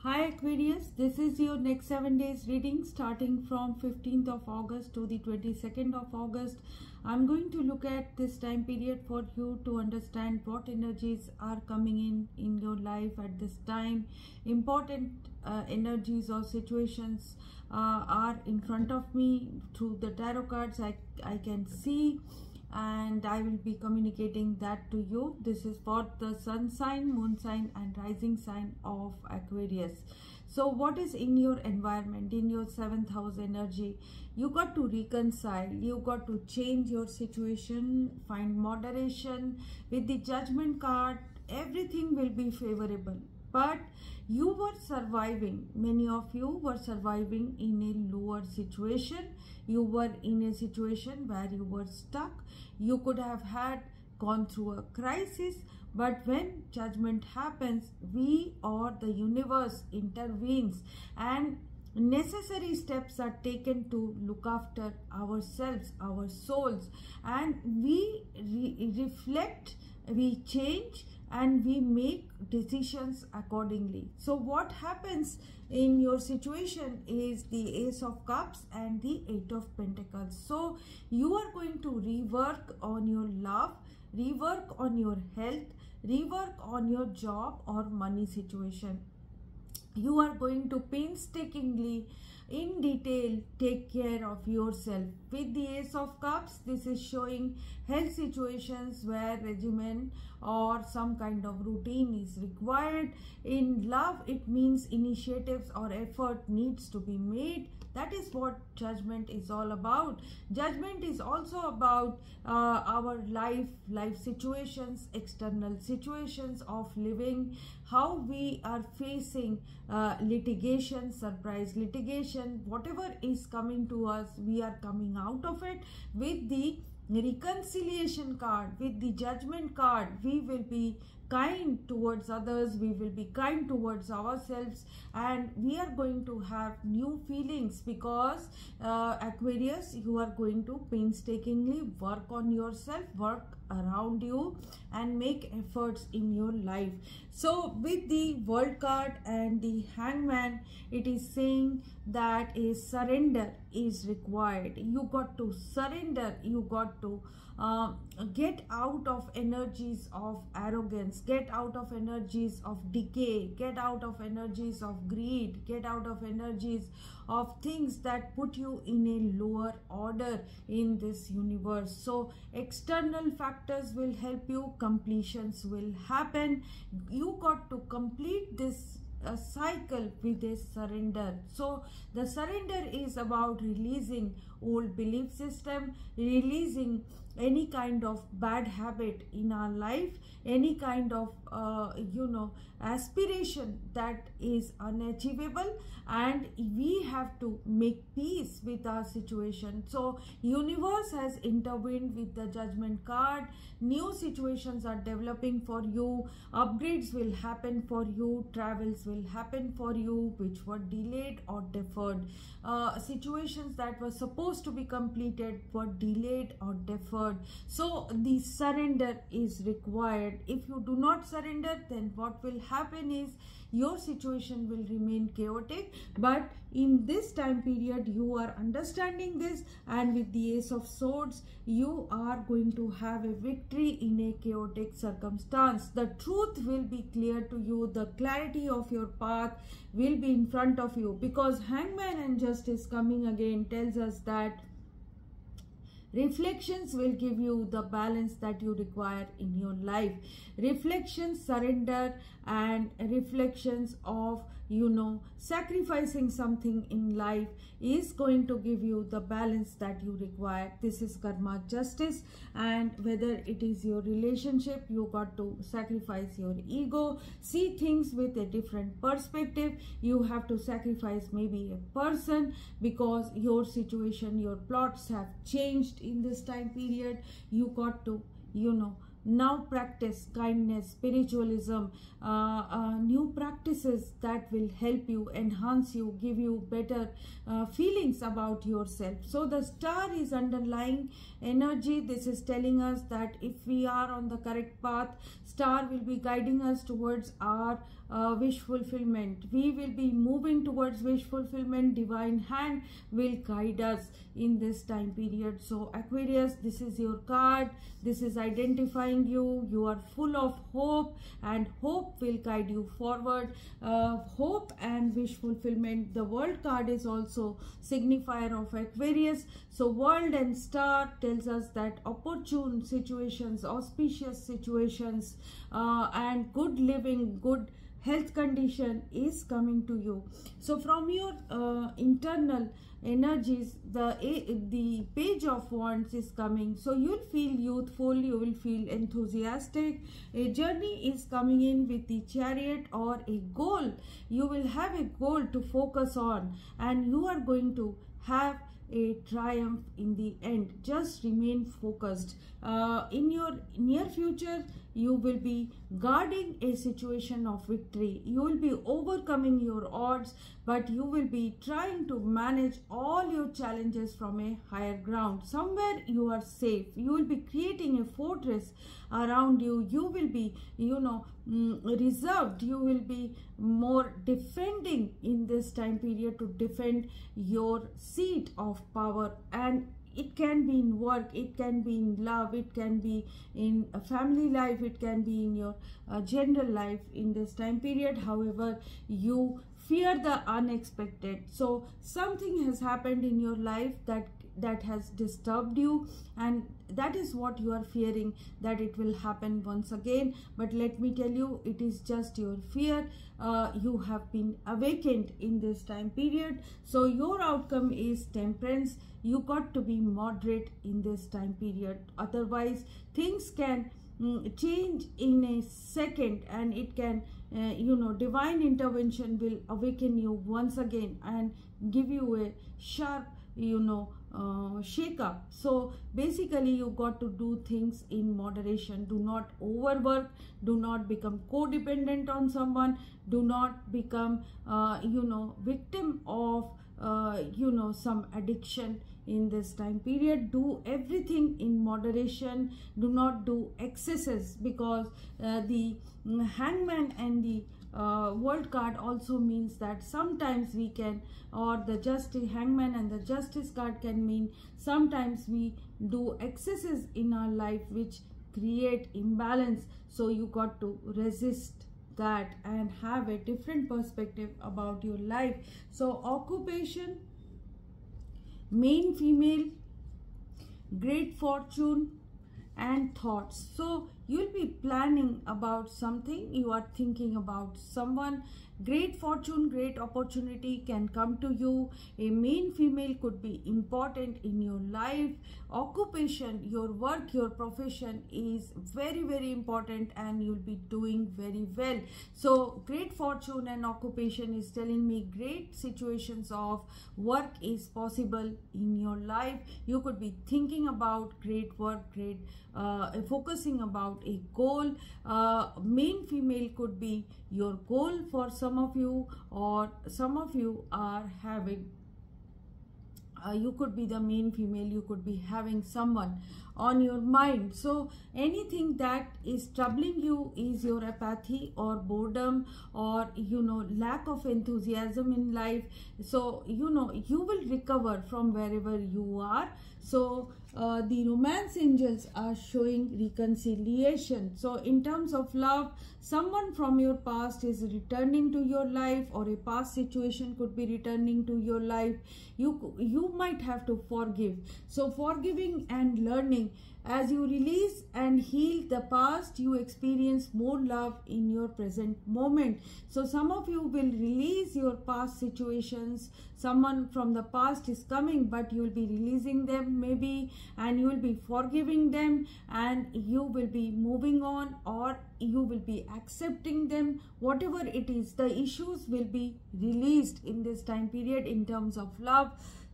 Hi Aquarius, this is your next 7 days reading starting from 15th of August to the 22nd of August. I'm going to look at this time period for you to understand what energies are coming in your life at this time. Important energies or situations are in front of me through the tarot cards. I can see, and I will be communicating that to you. This is for the sun sign, moon sign and rising sign of Aquarius. So what is in your environment, in your 7th house energy? You got to reconcile, you got to change your situation, find moderation. With the judgment card, everything will be favorable, but you were surviving, many of you were surviving in a lower situation. You were in a situation where you were stuck. You could have had gone through a crisis, but when judgment happens, we or the universe intervenes and necessary steps are taken to look after ourselves, our souls, and we reflect, we change, and we make decisions accordingly. So what happens in your situation is the Ace of Cups and the 8 of Pentacles. So you are going to rework on your love, rework on your health, rework on your job or money situation. You are going to painstakingly, in detail, take care of yourself. With the Ace of Cups, this is showing health situations where regimen or some kind of routine is required. In love, it means initiatives or effort needs to be made. That is what judgment is all about. Judgment is also about our life situations, external situations of living, how we are facing litigation, surprise litigation, whatever is coming to us, we are coming out of it. With the reconciliation card, with the judgment card, we will be kind towards others, we will be kind towards ourselves, and we are going to have new feelings because Aquarius, you are going to painstakingly work on yourself, work around you and make efforts in your life. So with the World card and the Hangman, it is saying that a surrender is required. You got to surrender, you got to get out of energies of arrogance, get out of energies of decay, get out of energies of greed, get out of energies of things that put you in a lower order in this universe. So external factors will help you, completions will happen. You got to complete this cycle with a surrender. So the surrender is about releasing old belief system, releasing any kind of bad habit in our life, any kind of aspiration that is unachievable, and we have to make peace with our situation. So universe has intervened with the judgment card. New situations are developing for you, upgrades will happen for you, travels will happen for you which were delayed or deferred. Situations that were supposed to be completed were delayed or deferred. So the surrender is required. If you do not surrender, then what will happen is your situation will remain chaotic. But in this time period, you are understanding this, and with the Ace of Swords, you are going to have a victory in a chaotic circumstance. The truth will be clear to you. The clarity of your path will be in front of you, because Hangman and Justice coming again tells us that reflections will give you the balance that you require in your life. Reflections, surrender, and reflections of sacrificing something in life is going to give you the balance that you require. This is karma justice, and whether it is your relationship, you got to sacrifice your ego, see things with a different perspective. You have to sacrifice maybe a person because your situation, your plots have changed in this time period. You got to now practice kindness, spiritualism, new practices that will help you, enhance you, give you better feelings about yourself. So the star is underlying energy. This is telling us that if we are on the correct path, star will be guiding us towards our wish fulfillment. We will be moving towards wish fulfillment. Divine hand will guide us in this time period. So Aquarius, this is your card. This is identifying you. You are full of hope, and hope will guide you forward. Hope and wish fulfillment. The world card is also signifier of Aquarius. So world and star tells us that opportune situations, auspicious situations, and good living, good health condition is coming to you. So from your internal energies, the page of wands is coming. So you'll feel youthful, you will feel enthusiastic. A journey is coming in with the chariot, or a goal. You will have a goal to focus on, and you are going to have a triumph in the end. Just remain focused. In your near future, you will be guarding a situation of victory. You will be overcoming your odds, but you will be trying to manage all your challenges from a higher ground. Somewhere you are safe. You will be creating a fortress around you. You will be, reserved. You will be more defending in this time period to defend your seat of power. And it can be in work, it can be in love, it can be in a family life, it can be in your general life in this time period. However, you fear the unexpected. So something has happened in your life that has disturbed you, and that is what you are fearing, that it will happen once again. But let me tell you, it is just your fear. You have been awakened in this time period. So your outcome is temperance. You got to be moderate in this time period, otherwise things can change in a second, and it can divine intervention will awaken you once again and give you a sharp shake up. So basically you got to do things in moderation. Do not overwork, do not become codependent on someone, do not become victim of some addiction in this time period. Do everything in moderation. Do not do excesses, because the hangman and the world card also means that sometimes we can, or the justice, hangman and the justice card can mean sometimes we do excesses in our life which create imbalance. So you got to resist that and have a different perspective about your life. So occupation, main female, great fortune, and thoughts. So you'll be planning about something, you are thinking about someone. Great fortune, great opportunity can come to you. A main female could be important in your life. Occupation, your work, your profession is very, very important, and you'll be doing very well. So great fortune and occupation is telling me great situations of work is possible in your life. You could be thinking about great work, great focusing about a goal. Main female could be your goal for some of you, or some of you are having you could be the main female, you could be having someone on your mind. So anything that is troubling you is your apathy or boredom, or lack of enthusiasm in life. So you will recover from wherever you are. So the romance angels are showing reconciliation. So in terms of love, someone from your past is returning to your life, or a past situation could be returning to your life. You might have to forgive. So forgiving and learning, as you release and heal the past, you experience more love in your present moment. So some of you will release your past situations. Someone from the past is coming, but you will be releasing them maybe, and you will be forgiving them, and you will be moving on, or you will be accepting them. Whatever it is, the issues will be released in this time period in terms of love.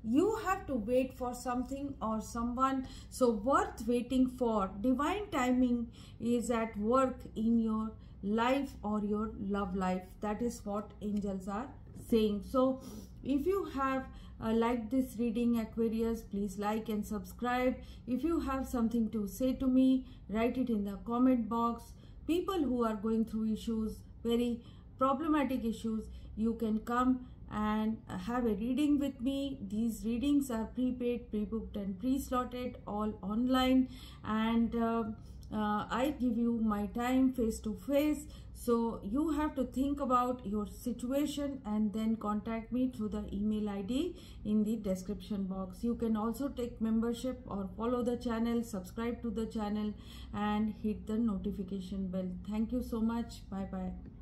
you have to wait for something or someone, so worth waiting for. Divine timing is at work in your life or your love life. That is what angels are saying. So if you have liked this reading, Aquarius, please like and subscribe. If you have something to say to me, write it in the comment box. People who are going through issues, very problematic issues, you can come and have a reading with me. These readings are prepaid, pre-booked and pre-slotted, all online, and I give you my time face to face. So you have to think about your situation and then contact me through the email ID in the description box. You can also take membership or follow the channel, subscribe to the channel and hit the notification bell. Thank you so much. Bye bye.